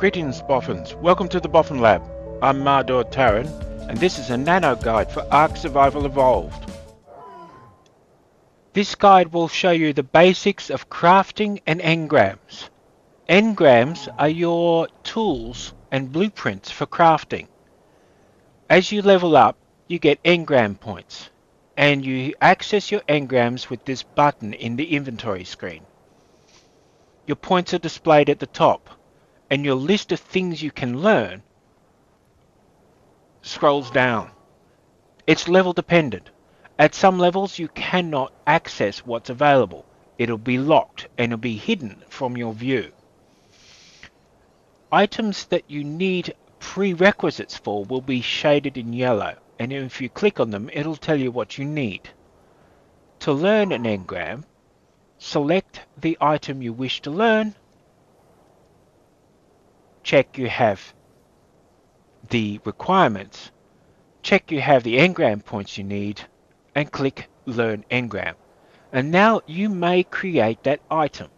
Greetings, Boffins. Welcome to the Boffin Lab. I'm Mardor Taran, and this is a Nano-Guide for Ark Survival Evolved. This guide will show you the basics of crafting and engrams. Engrams are your tools and blueprints for crafting. As you level up, you get engram points, and you access your engrams with this button in the inventory screen. Your points are displayed at the top, and your list of things you can learn scrolls down. It's level dependent. At some levels you cannot access what's available. It'll be locked and it'll be hidden from your view. Items that you need prerequisites for will be shaded in yellow, and if you click on them it'll tell you what you need. To learn an engram, select the item you wish to learn, check you have the requirements, check you have the engram points you need, and click Learn Engram. And now you may create that item.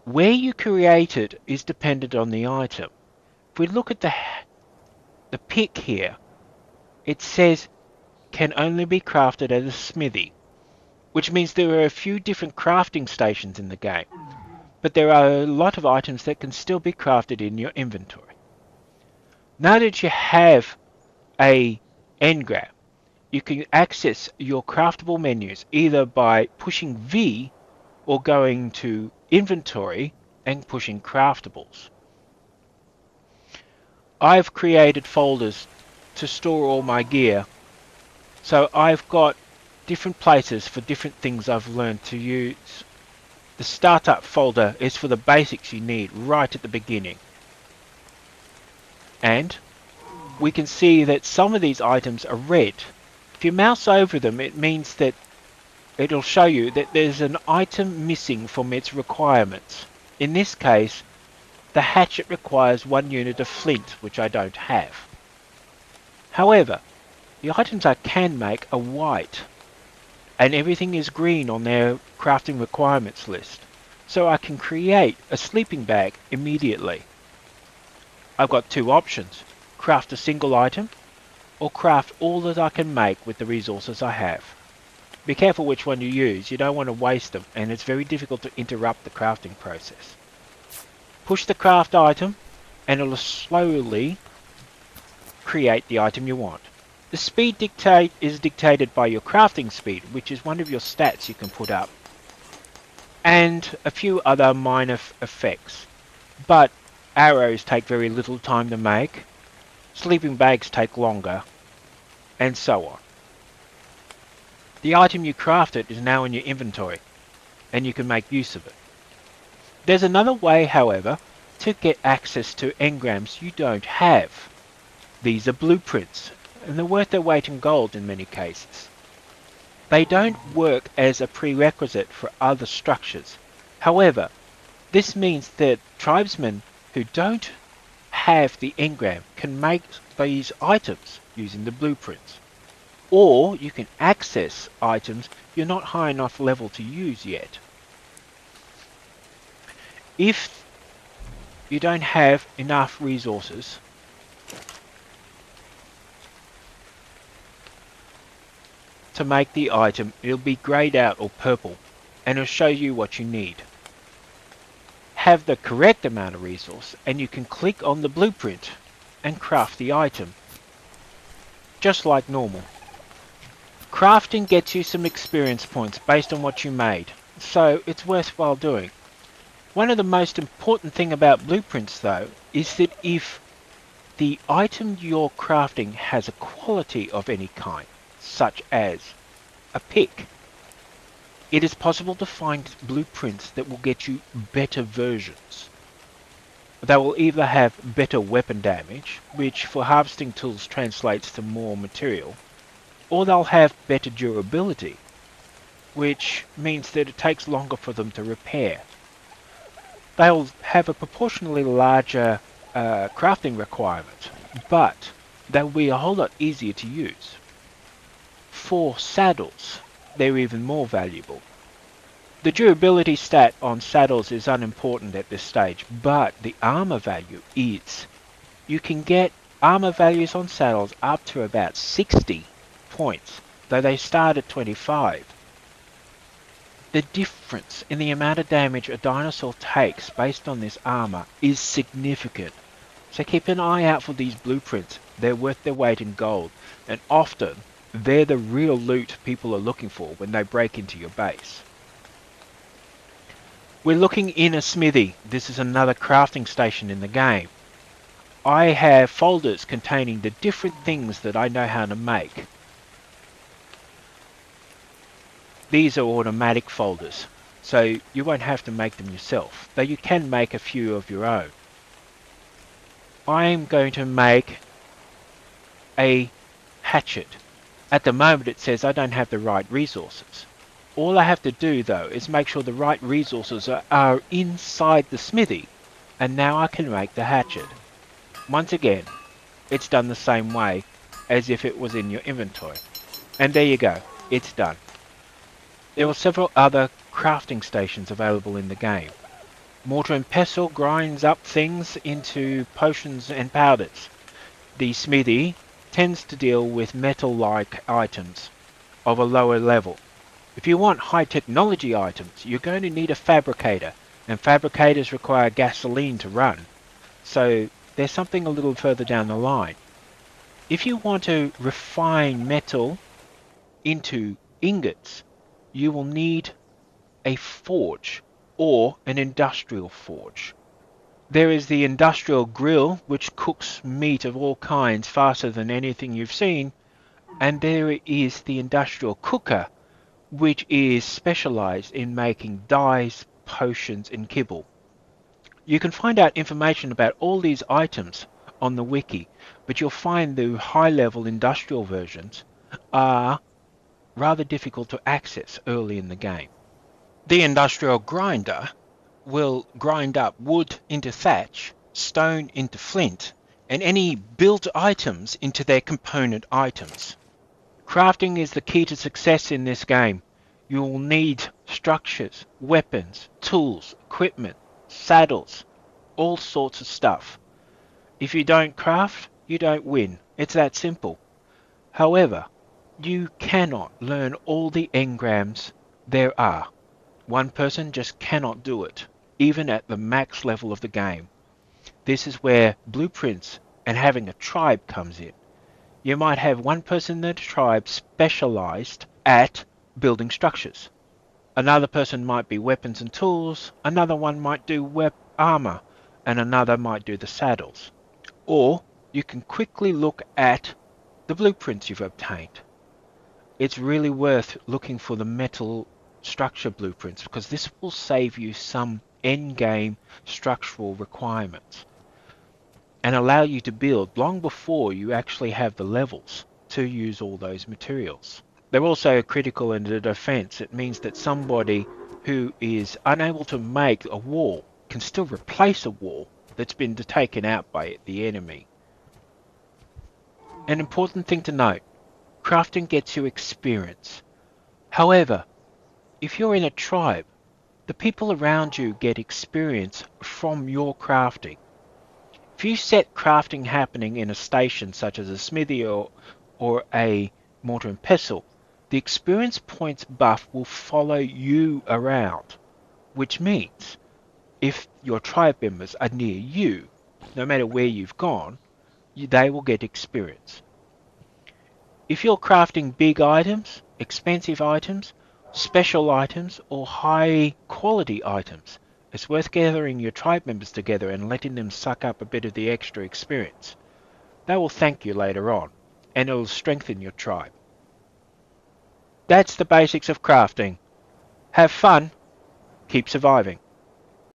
Where you create it is dependent on the item. If we look at the pick here, it says can only be crafted at a smithy, which means there are a few different crafting stations in the game, but there are a lot of items that can still be crafted in your inventory. Now that you have a engram, you can access your craftable menus either by pushing V or going to inventory and pushing craftables. I've created folders to store all my gear, so I've got different places for different things I've learned to use. The startup folder is for the basics you need right at the beginning. And we can see that some of these items are red. If you mouse over them, it means that it'll show you that there's an item missing from its requirements. In this case, the hatchet requires 1 unit of flint, which I don't have. However, the items I can make are white, and everything is green on their crafting requirements list, so I can create a sleeping bag immediately. I've got two options: craft a single item, or craft all that I can make with the resources I have. Be careful which one you use, you don't want to waste them, and it's very difficult to interrupt the crafting process. Push the craft item, and it'll slowly create the item you want. The speed is dictated by your crafting speed, which is one of your stats you can put up, and a few other minor effects. But arrows take very little time to make, sleeping bags take longer, and so on. The item you crafted is now in your inventory, and you can make use of it. There's another way, however, to get access to engrams you don't have. These are blueprints, and they're worth their weight in gold in many cases. They don't work as a prerequisite for other structures. However, this means that tribesmen who don't have the engram can make these items using the blueprints. Or you can access items you're not high enough level to use yet. If you don't have enough resources to make the item, it'll be grayed out or purple, and it'll show you what you need. Have the correct amount of resource, and you can click on the blueprint and craft the item, just like normal. Crafting gets you some experience points based on what you made, so it's worthwhile doing. One of the most important thing about blueprints though is that if the item you're crafting has a quality of any kind, such as a pick, it is possible to find blueprints that will get you better versions. They will either have better weapon damage, which for harvesting tools translates to more material, or they'll have better durability, which means that it takes longer for them to repair. They'll have a proportionally larger crafting requirement, but they'll be a whole lot easier to use. For saddles, they're even more valuable. The durability stat on saddles is unimportant at this stage, but the armor value is. You can get armor values on saddles up to about 60 points, though they start at 25. The difference in the amount of damage a dinosaur takes based on this armor is significant. So keep an eye out for these blueprints. They're worth their weight in gold, and often they're the real loot people are looking for when they break into your base. We're looking in a smithy. This is another crafting station in the game. I have folders containing the different things that I know how to make. These are automatic folders, so you won't have to make them yourself, though you can make a few of your own. I'm going to make a hatchet. At the moment it says I don't have the right resources. All I have to do though is make sure the right resources are inside the smithy, and now I can make the hatchet. Once again, it's done the same way as if it was in your inventory. And there you go, it's done. There are several other crafting stations available in the game. Mortar and pestle grinds up things into potions and powders. The smithy tends to deal with metal-like items of a lower level. If you want high technology items, you're going to need a fabricator, and fabricators require gasoline to run. So there's something a little further down the line. If you want to refine metal into ingots, you will need a forge or an industrial forge. There is the industrial grill, which cooks meat of all kinds faster than anything you've seen, and there is the industrial cooker, which is specialized in making dyes, potions and kibble. You can find out information about all these items on the wiki, but you'll find the high-level industrial versions are rather difficult to access early in the game. The industrial grinder will grind up wood into thatch, stone into flint, and any built items into their component items. Crafting is the key to success in this game. You will need structures, weapons, tools, equipment, saddles, all sorts of stuff. If you don't craft, you don't win. It's that simple. However, you cannot learn all the engrams there are. One person just cannot do it, even at the max level of the game. This is where blueprints and having a tribe comes in. You might have one person in the tribe specialized at building structures. Another person might be weapons and tools, another one might do armor, and another might do the saddles. Or you can quickly look at the blueprints you've obtained. It's really worth looking for the metal structure blueprints, because this will save you some endgame structural requirements and allow you to build long before you actually have the levels to use all those materials. They're also critical in the defense. It means that somebody who is unable to make a wall can still replace a wall that's been taken out by the enemy. An important thing to note, crafting gets you experience. However, if you're in a tribe, the people around you get experience from your crafting. If you set crafting happening in a station such as a smithy or a mortar and pestle, the experience points buff will follow you around, which means if your tribe members are near you, no matter where you've gone, they will get experience. If you're crafting big items, expensive items, special items, or high quality items, it's worth gathering your tribe members together and letting them suck up a bit of the extra experience. They will thank you later on, and it will strengthen your tribe. That's the basics of crafting. Have fun, keep surviving.